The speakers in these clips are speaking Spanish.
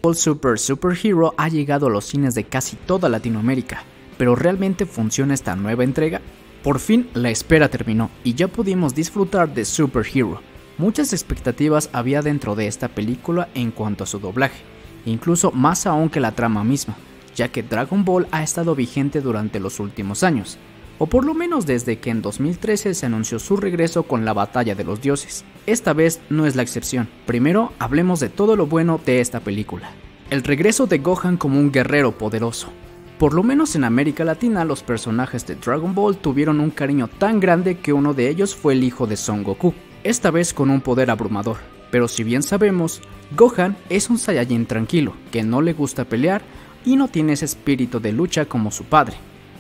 Ball Super Super Hero ha llegado a los cines de casi toda Latinoamérica, pero ¿realmente funciona esta nueva entrega? Por fin la espera terminó y ya pudimos disfrutar de Super Hero. Muchas expectativas había dentro de esta película en cuanto a su doblaje, incluso más aún que la trama misma, ya que Dragon Ball ha estado vigente durante los últimos años, o por lo menos desde que en 2013 se anunció su regreso con la Batalla de los Dioses. Esta vez no es la excepción. Primero hablemos de todo lo bueno de esta película. El regreso de Gohan como un guerrero poderoso. Por lo menos en América Latina los personajes de Dragon Ball tuvieron un cariño tan grande que uno de ellos fue el hijo de Son Goku, esta vez con un poder abrumador. Pero si bien sabemos, Gohan es un Saiyajin tranquilo, que no le gusta pelear y no tiene ese espíritu de lucha como su padre.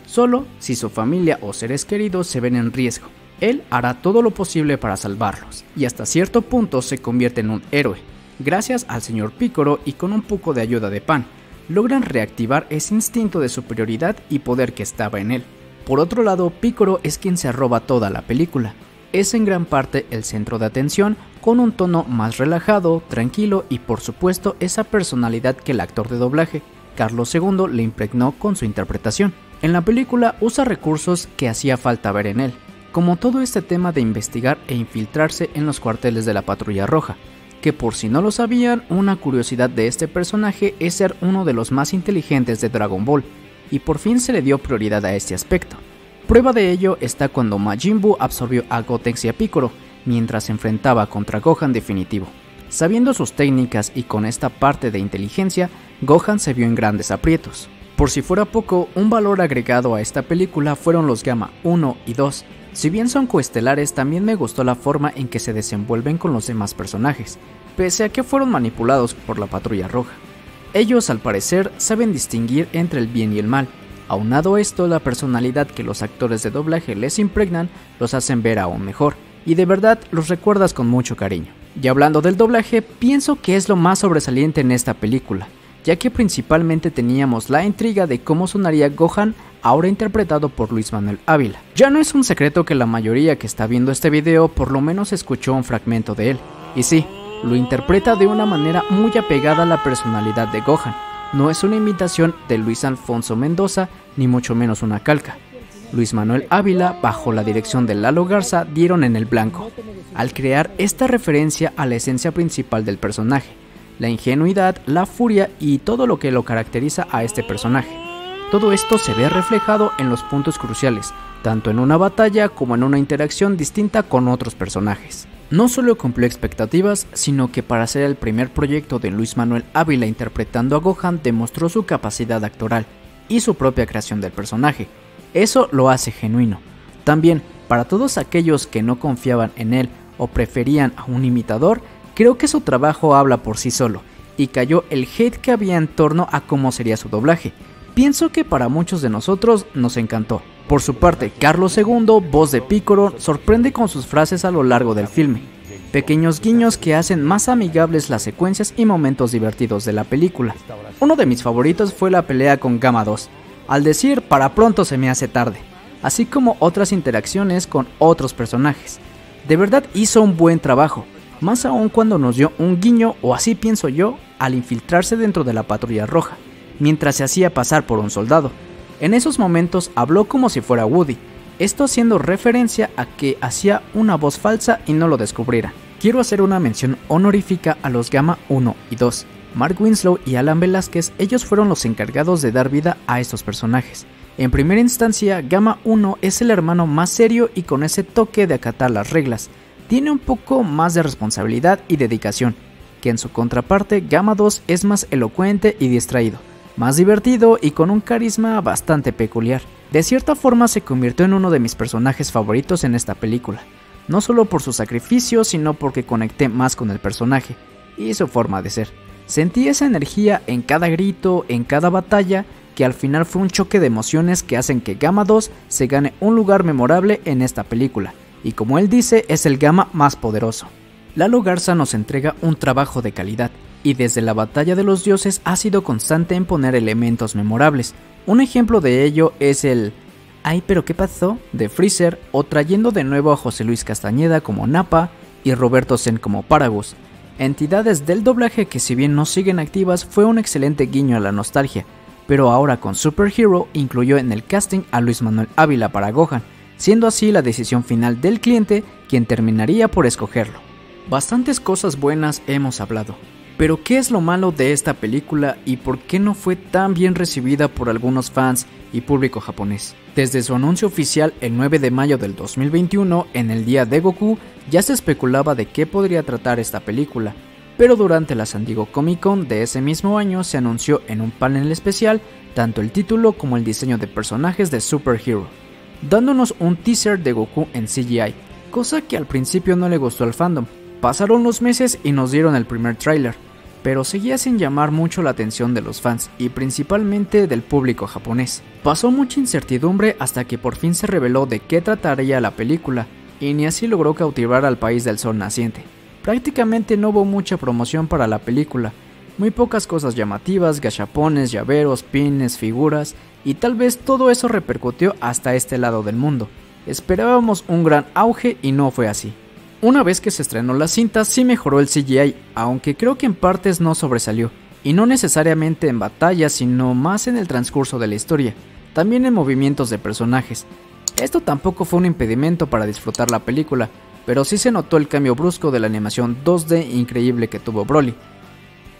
Solo si su familia o seres queridos se ven en riesgo, él hará todo lo posible para salvarlos, y hasta cierto punto se convierte en un héroe. Gracias al señor Piccolo y con un poco de ayuda de Pan, logran reactivar ese instinto de superioridad y poder que estaba en él. Por otro lado, Piccolo es quien se roba toda la película. Es en gran parte el centro de atención, con un tono más relajado, tranquilo y por supuesto esa personalidad que el actor de doblaje, Carlos II, le impregnó con su interpretación. En la película usa recursos que hacía falta ver en él, como todo este tema de investigar e infiltrarse en los cuarteles de la Patrulla Roja, que por si no lo sabían, una curiosidad de este personaje es ser uno de los más inteligentes de Dragon Ball, y por fin se le dio prioridad a este aspecto. Prueba de ello está cuando Majin Buu absorbió a Gotenks y a Piccolo, mientras se enfrentaba contra Gohan definitivo. Sabiendo sus técnicas y con esta parte de inteligencia, Gohan se vio en grandes aprietos. Por si fuera poco, un valor agregado a esta película fueron los Gamma 1 y 2. Si bien son coestelares, también me gustó la forma en que se desenvuelven con los demás personajes, pese a que fueron manipulados por la Patrulla Roja. Ellos, al parecer, saben distinguir entre el bien y el mal. Aunado a esto, la personalidad que los actores de doblaje les impregnan los hacen ver aún mejor, y de verdad los recuerdas con mucho cariño. Y hablando del doblaje, pienso que es lo más sobresaliente en esta película, ya que principalmente teníamos la intriga de cómo sonaría Gohan, ahora interpretado por Luis Manuel Ávila. Ya no es un secreto que la mayoría que está viendo este video por lo menos escuchó un fragmento de él, y sí, lo interpreta de una manera muy apegada a la personalidad de Gohan. No es una imitación de Luis Alfonso Mendoza, ni mucho menos una calca. Luis Manuel Ávila, bajo la dirección de Lalo Garza, dieron en el blanco, al crear esta referencia a la esencia principal del personaje, la ingenuidad, la furia y todo lo que lo caracteriza a este personaje. Todo esto se ve reflejado en los puntos cruciales, tanto en una batalla como en una interacción distinta con otros personajes. No solo cumplió expectativas, sino que para ser el primer proyecto de Luis Manuel Ávila interpretando a Gohan demostró su capacidad actoral y su propia creación del personaje. Eso lo hace genuino. También, para todos aquellos que no confiaban en él o preferían a un imitador, creo que su trabajo habla por sí solo, y cayó el hate que había en torno a cómo sería su doblaje. Pienso que para muchos de nosotros nos encantó. Por su parte, Carlos II, voz de Piccolo, sorprende con sus frases a lo largo del filme. Pequeños guiños que hacen más amigables las secuencias y momentos divertidos de la película. Uno de mis favoritos fue la pelea con Gamma 2, al decir "para pronto se me hace tarde", así como otras interacciones con otros personajes. De verdad hizo un buen trabajo, más aún cuando nos dio un guiño, o así pienso yo, al infiltrarse dentro de la Patrulla Roja, mientras se hacía pasar por un soldado. En esos momentos habló como si fuera Woody, esto haciendo referencia a que hacía una voz falsa y no lo descubriera. Quiero hacer una mención honorífica a los Gamma 1 y 2. Mark Winslow y Alan Velázquez, ellos fueron los encargados de dar vida a estos personajes. En primera instancia, Gamma 1 es el hermano más serio y con ese toque de acatar las reglas. Tiene un poco más de responsabilidad y dedicación, que en su contraparte Gamma 2 es más elocuente y distraído, más divertido y con un carisma bastante peculiar. De cierta forma se convirtió en uno de mis personajes favoritos en esta película, no solo por su sacrificio, sino porque conecté más con el personaje y su forma de ser. Sentí esa energía en cada grito, en cada batalla, que al final fue un choque de emociones que hacen que Gamma 2 se gane un lugar memorable en esta película, y como él dice, es el Gamma más poderoso. Lalo Garza nos entrega un trabajo de calidad, y desde la Batalla de los Dioses ha sido constante en poner elementos memorables. Un ejemplo de ello es el "ay, pero ¿qué pasó?" de Freezer, o trayendo de nuevo a José Luis Castañeda como Nappa y Roberto Zen como Paragus. entidades del doblaje que, si bien no siguen activas, fue un excelente guiño a la nostalgia, pero ahora con Super Hero incluyó en el casting a Luis Manuel Ávila para Gohan, siendo así la decisión final del cliente quien terminaría por escogerlo. Bastantes cosas buenas hemos hablado, pero ¿qué es lo malo de esta película y por qué no fue tan bien recibida por algunos fans y público japonés? Desde su anuncio oficial el 9 de mayo del 2021, en el día de Goku, ya se especulaba de qué podría tratar esta película, pero durante la San Diego Comic Con de ese mismo año se anunció en un panel especial tanto el título como el diseño de personajes de Super Hero, dándonos un teaser de Goku en CGI, cosa que al principio no le gustó al fandom. Pasaron los meses y nos dieron el primer tráiler, pero seguía sin llamar mucho la atención de los fans y principalmente del público japonés. Pasó mucha incertidumbre hasta que por fin se reveló de qué trataría la película, y ni así logró cautivar al país del sol naciente. Prácticamente no hubo mucha promoción para la película, muy pocas cosas llamativas, gachapones, llaveros, pines, figuras, y tal vez todo eso repercutió hasta este lado del mundo. Esperábamos un gran auge y no fue así. Una vez que se estrenó la cinta sí mejoró el CGI, aunque creo que en partes no sobresalió, y no necesariamente en batallas sino más en el transcurso de la historia, también en movimientos de personajes. Esto tampoco fue un impedimento para disfrutar la película, pero sí se notó el cambio brusco de la animación 2D increíble que tuvo Broly.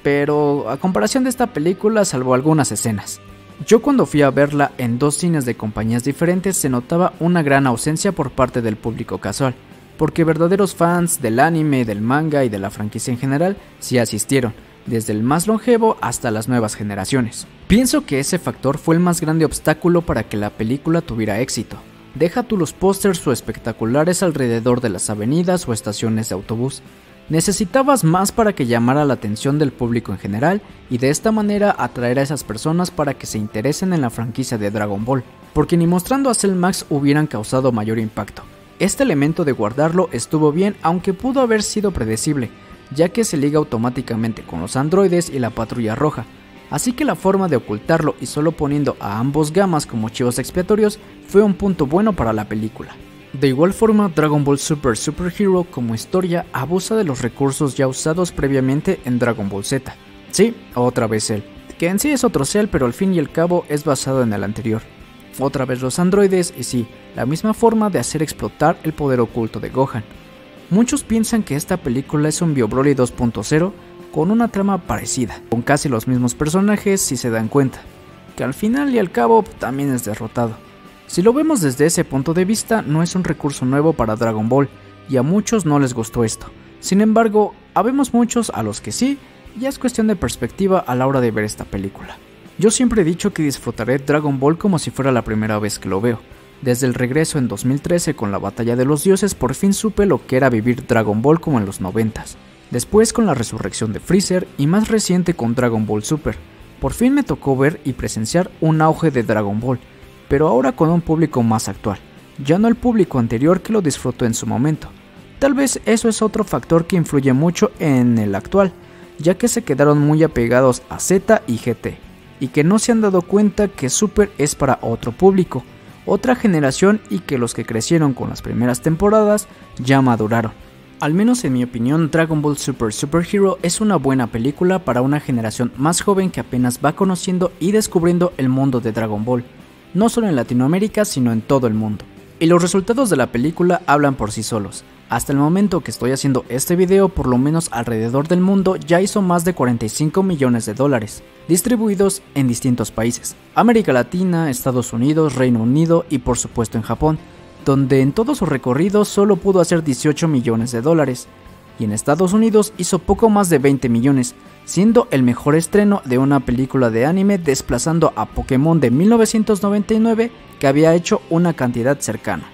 Pero a comparación de esta película salvo algunas escenas. Yo cuando fui a verla en dos cines de compañías diferentes se notaba una gran ausencia por parte del público casual, porque verdaderos fans del anime, del manga y de la franquicia en general sí asistieron, desde el más longevo hasta las nuevas generaciones. Pienso que ese factor fue el más grande obstáculo para que la película tuviera éxito. Deja tú los pósters o espectaculares alrededor de las avenidas o estaciones de autobús. Necesitabas más para que llamara la atención del público en general y de esta manera atraer a esas personas para que se interesen en la franquicia de Dragon Ball, porque ni mostrando a Cell Max hubieran causado mayor impacto. Este elemento de guardarlo estuvo bien, aunque pudo haber sido predecible, ya que se liga automáticamente con los androides y la Patrulla Roja, así que la forma de ocultarlo y solo poniendo a ambos gamas como chivos expiatorios fue un punto bueno para la película. De igual forma, Dragon Ball Super Hero como historia abusa de los recursos ya usados previamente en Dragon Ball Z. Sí, otra vez Cell, que en sí es otro Cell pero al fin y al cabo es basado en el anterior. Otra vez los androides y sí, la misma forma de hacer explotar el poder oculto de Gohan. Muchos piensan que esta película es un BioBroly 2.0 con una trama parecida, con casi los mismos personajes si se dan cuenta, que al final y al cabo también es derrotado. Si lo vemos desde ese punto de vista, no es un recurso nuevo para Dragon Ball, y a muchos no les gustó esto. Sin embargo, habemos muchos a los que sí, y es cuestión de perspectiva a la hora de ver esta película. Yo siempre he dicho que disfrutaré Dragon Ball como si fuera la primera vez que lo veo. Desde el regreso en 2013 con la Batalla de los Dioses por fin supe lo que era vivir Dragon Ball como en los 90s. Después con la resurrección de Freezer y más reciente con Dragon Ball Super. Por fin me tocó ver y presenciar un auge de Dragon Ball, pero ahora con un público más actual, ya no el público anterior que lo disfrutó en su momento. Tal vez eso es otro factor que influye mucho en el actual, ya que se quedaron muy apegados a Z y GT, y que no se han dado cuenta que Super es para otro público, otra generación y que los que crecieron con las primeras temporadas ya maduraron. Al menos en mi opinión, Dragon Ball Super Hero es una buena película para una generación más joven que apenas va conociendo y descubriendo el mundo de Dragon Ball, no solo en Latinoamérica sino en todo el mundo. Y los resultados de la película hablan por sí solos. Hasta el momento que estoy haciendo este video, por lo menos alrededor del mundo ya hizo más de 45 millones de dólares, distribuidos en distintos países, América Latina, Estados Unidos, Reino Unido y por supuesto en Japón, donde en todo su recorrido solo pudo hacer 18 millones de dólares, y en Estados Unidos hizo poco más de 20 millones, siendo el mejor estreno de una película de anime desplazando a Pokémon de 1999 que había hecho una cantidad cercana.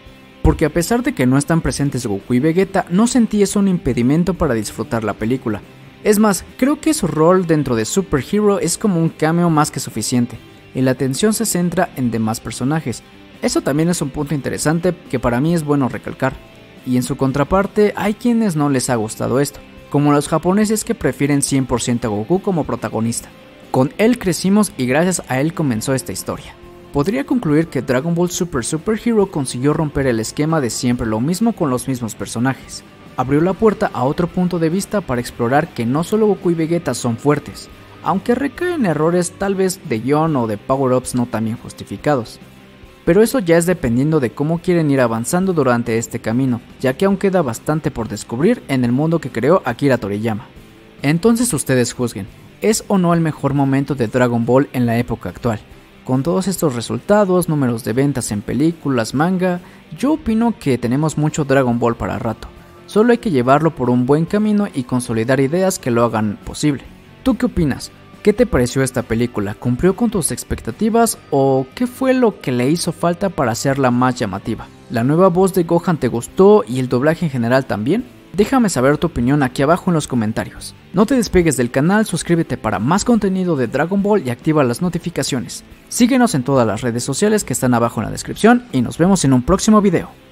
Porque a pesar de que no están presentes Goku y Vegeta, no sentí eso un impedimento para disfrutar la película. Es más, creo que su rol dentro de Super Hero es como un cameo más que suficiente, y la atención se centra en demás personajes. Eso también es un punto interesante que para mí es bueno recalcar. Y en su contraparte, hay quienes no les ha gustado esto, como los japoneses que prefieren 100% a Goku como protagonista. Con él crecimos y gracias a él comenzó esta historia. Podría concluir que Dragon Ball Super Hero consiguió romper el esquema de siempre lo mismo con los mismos personajes. abrió la puerta a otro punto de vista para explorar que no solo Goku y Vegeta son fuertes, aunque recaen errores tal vez de guión o de power-ups no tan bien justificados. Pero eso ya es dependiendo de cómo quieren ir avanzando durante este camino, ya que aún queda bastante por descubrir en el mundo que creó Akira Toriyama. Entonces ustedes juzguen, ¿es o no el mejor momento de Dragon Ball en la época actual? Con todos estos resultados, números de ventas en películas, manga, yo opino que tenemos mucho Dragon Ball para rato. Solo hay que llevarlo por un buen camino y consolidar ideas que lo hagan posible. ¿Tú qué opinas? ¿Qué te pareció esta película? ¿Cumplió con tus expectativas o qué fue lo que le hizo falta para hacerla más llamativa? ¿La nueva voz de Gohan te gustó y el doblaje en general también? Déjame saber tu opinión aquí abajo en los comentarios. No te despegues del canal, suscríbete para más contenido de Dragon Ball y activa las notificaciones. Síguenos en todas las redes sociales que están abajo en la descripción y nos vemos en un próximo video.